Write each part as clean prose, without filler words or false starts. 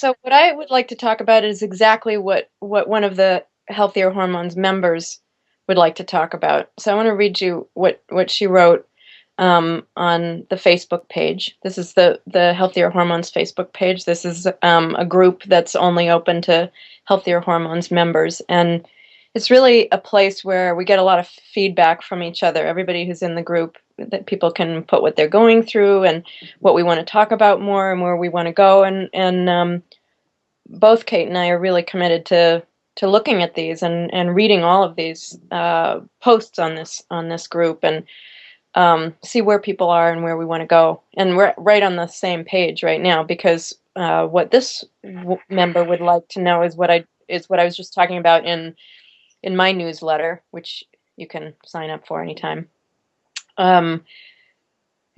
So what I would like to talk about is exactly what one of the Healthier Hormones members would like to talk about. So I want to read you what she wrote on the Facebook page. This is the Healthier Hormones Facebook page. This is a group that's only open to Healthier Hormones members, and it's really a place where we get a lot of feedback from each other. Everybody who's in the group, that people can put what they're going through and what we want to talk about more and where we want to go. And both Kate and I are really committed to looking at these and reading all of these posts on this group and see where people are and where we want to go. And we're right on the same page right now because what this member would like to know is what I was just talking about in my newsletter, which you can sign up for anytime.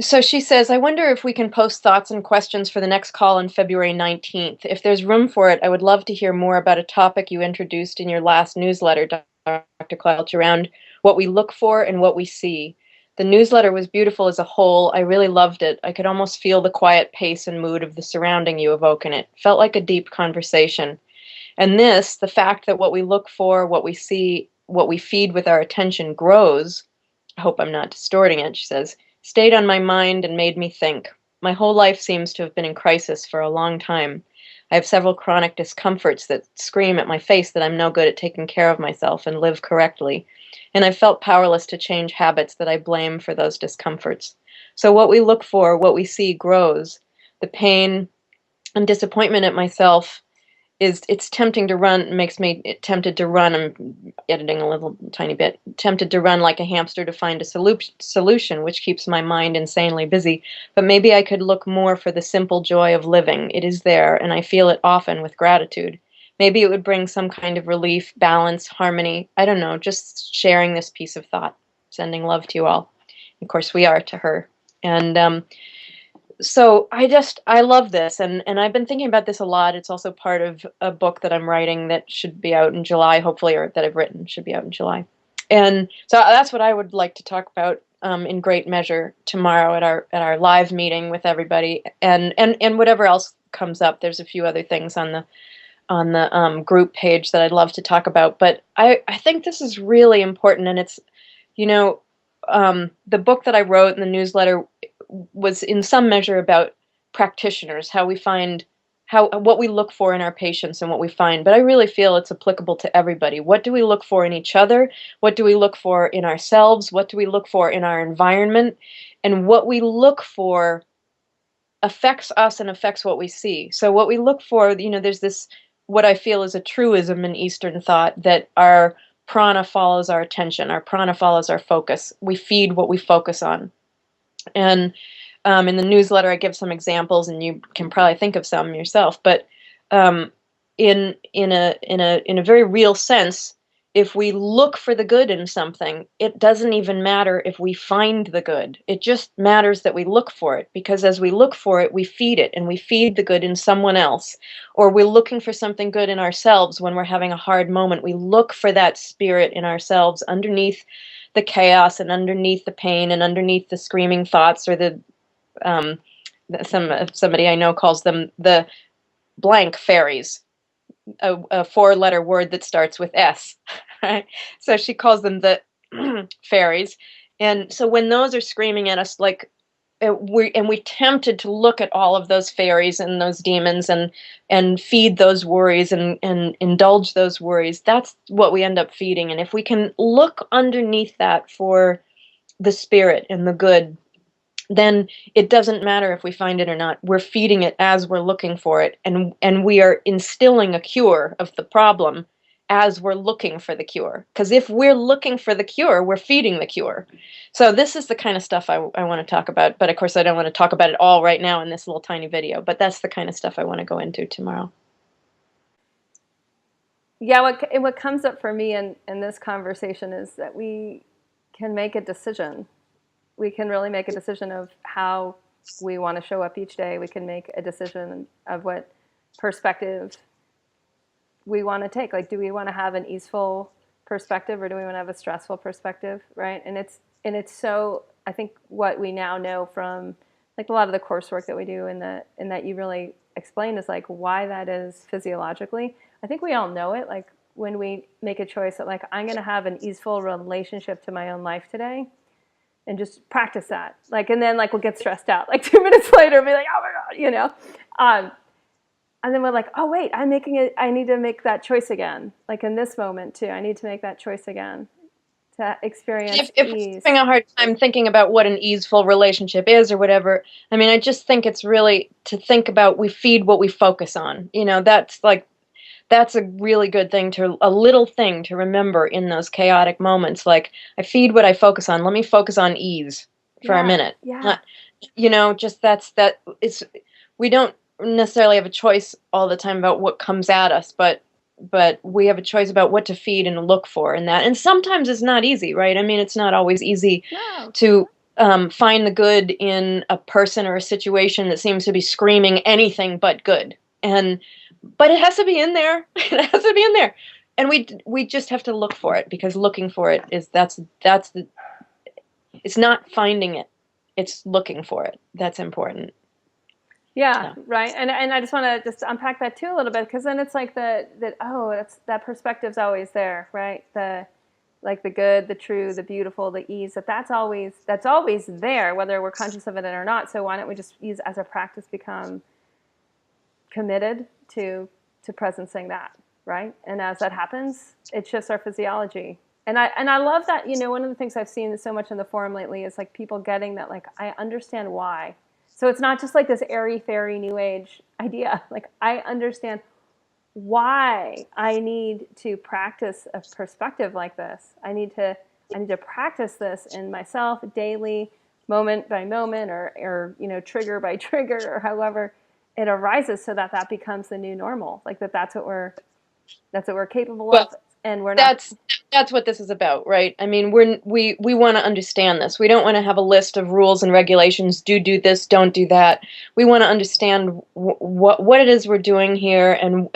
So she says, I wonder if we can post thoughts and questions for the next call on February 19th. If there's room for it, I would love to hear more about a topic you introduced in your last newsletter, Dr. Claudia Welch, around what we look for and what we see. The newsletter was beautiful as a whole. I really loved it. I could almost feel the quiet pace and mood of the surrounding you evoke in it. Felt like a deep conversation. And this, the fact that what we look for, what we see, what we feed with our attention grows, I hope I'm not distorting it, she says, stayed on my mind and made me think. My whole life seems to have been in crisis for a long time. I have several chronic discomforts that scream at my face that I'm no good at taking care of myself and live correctly. And I've felt powerless to change habits that I blame for those discomforts. So what we look for, what we see grows. The pain and disappointment at myself it's tempting to run, makes me tempted to run. I'm editing a little tiny bit, tempted to run like a hamster to find a solution, which keeps my mind insanely busy. But maybe I could look more for the simple joy of living. It is there, and I feel it often with gratitude. Maybe it would bring some kind of relief, balance, harmony. I don't know, just sharing this piece of thought. Sending love to you all. Of course, we are to her. And so I love this, and I've been thinking about this a lot. It's also part of a book that I'm writing that should be out in July, hopefully, or that I've written should be out in July. And so that's what I would like to talk about in great measure tomorrow at our live meeting with everybody, and whatever else comes up. There's a few other things on the group page that I'd love to talk about, but I think this is really important, and it's you know the book that I wrote in the newsletter was in some measure about practitioners, how we find what we look for in our patients and what we find. But I really feel it's applicable to everybody. What do we look for in each other? What do we look for in ourselves? What do we look for in our environment? And what we look for affects us and affects what we see. So what we look for, there's this, what I feel is a truism in Eastern thought, that our prana follows our attention, our prana follows our focus. We feed what we focus on. And in the newsletter, I give some examples, and you can probably think of some yourself. But in a very real sense, if we look for the good in something, it doesn't even matter if we find the good. It just matters that we look for it, because as we look for it, we feed it, and we feed the good in someone else. Or we're looking for something good in ourselves when we're having a hard moment. We look for that spirit in ourselves underneath the chaos and underneath the pain and underneath the screaming thoughts, or somebody I know calls them the blank fairies, a four-letter word that starts with S, right? So she calls them the fairies. And so when those are screaming at us, like we're tempted to look at all of those fairies and those demons and feed those worries and indulge those worries, that's what we end up feeding. And if we can look underneath that for the spirit and the good, then it doesn't matter if we find it or not. We're feeding it as we're looking for it, and we are instilling a cure of the problem as we're looking for the cure. Because if we're looking for the cure, we're feeding the cure. So this is the kind of stuff I want to talk about, but of course I don't want to talk about it all right now in this little tiny video, but that's the kind of stuff I want to go into tomorrow. Yeah, what comes up for me in this conversation is that we can make a decision. We can really make a decision of how we want to show up each day. We can make a decision of what perspective we want to take. Like, do we want to have an easeful perspective, or do we want to have a stressful perspective, right? And it's so, I think what we now know from like a lot of the coursework that we do in that you really explain is like why that is physiologically. I think we all know it. Like when we make a choice that like I'm going to have an easeful relationship to my own life today, and just practice that. Like, and then like we'll get stressed out. Like 2 minutes later, be like, oh my god, you know. And then we're like, oh wait, I'm making it. I need to make that choice again. Like in this moment too, I need to make that choice again to experience If we're ease. having a hard time thinking about what an easeful relationship is or whatever, I mean, I just think it's really to think about we feed what we focus on. You know, that's a really good thing a little thing to remember in those chaotic moments. Like, I feed what I focus on. Let me focus on ease for a Yeah, minute. yeah, Not, you know, just we don't necessarily have a choice all the time about what comes at us, but we have a choice about what to feed and look for in that. And sometimes it's not easy, right? I mean, it's not always easy no, to find the good in a person or a situation that seems to be screaming anything but good. But it has to be in there. It has to be in there, and we just have to look for it, because looking for it is it's not finding it, it's looking for it. That's important. yeah, So. right. And I just want to just unpack that too a little bit because then it's like that perspective's always there, right? The like the good, the true, the beautiful, the ease, that's always there, whether we're conscious of it or not. So why don't we just use as a practice become committed to presencing that, right? And as that happens, it shifts our physiology. And I love that, you know, one of the things I've seen so much in the forum lately is like people getting that like I understand why. So it's not just like this airy fairy new age idea. Like I understand why I need to practice a perspective like this. I need to practice this in myself daily, moment by moment, or you know, trigger by trigger, or however it arises, so that that becomes the new normal. Like that's what we're capable Well, of, and we're not. that's what this is about, right? I mean, we want to understand this. We don't want to have a list of rules and regulations. Do this, don't do that. We want to understand what it is we're doing here, and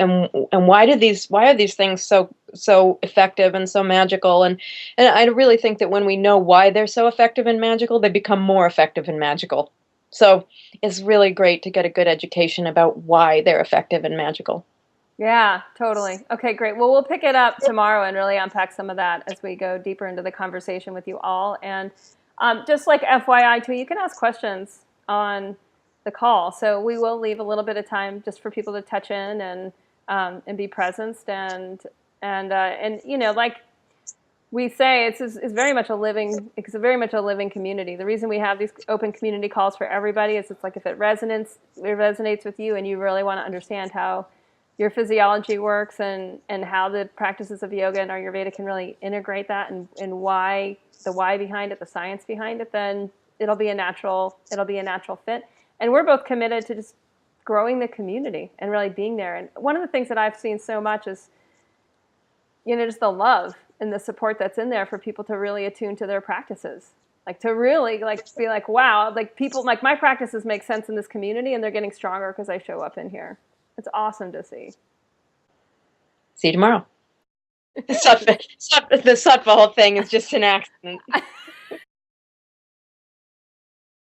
why are these things so effective and so magical. And I really think that when we know why they're so effective and magical, they become more effective and magical. So it's really great to get a good education about why they're effective and magical. Yeah, totally. Okay, great. Well, we'll pick it up tomorrow and really unpack some of that as we go deeper into the conversation with you all. And just like FYI, too, you can ask questions on the call. So we will leave a little bit of time just for people to touch in and be presenced and you know, like we say, it's very much it's very much a living community. The reason we have these open community calls for everybody is it's like if it resonates with you and you really want to understand how your physiology works and how the practices of yoga and Ayurveda can really integrate that and why behind it, the science behind it, then it'll be a natural fit. And we're both committed to just growing the community and really being there. And one of the things that I've seen so much is, you know, just the love and the support that's in there for people to really attune to their practices. Like to really like be like, wow, like people like my practices make sense in this community and they're getting stronger because I show up in here. It's awesome to see. See you tomorrow. The Sattva whole thing is just an accident.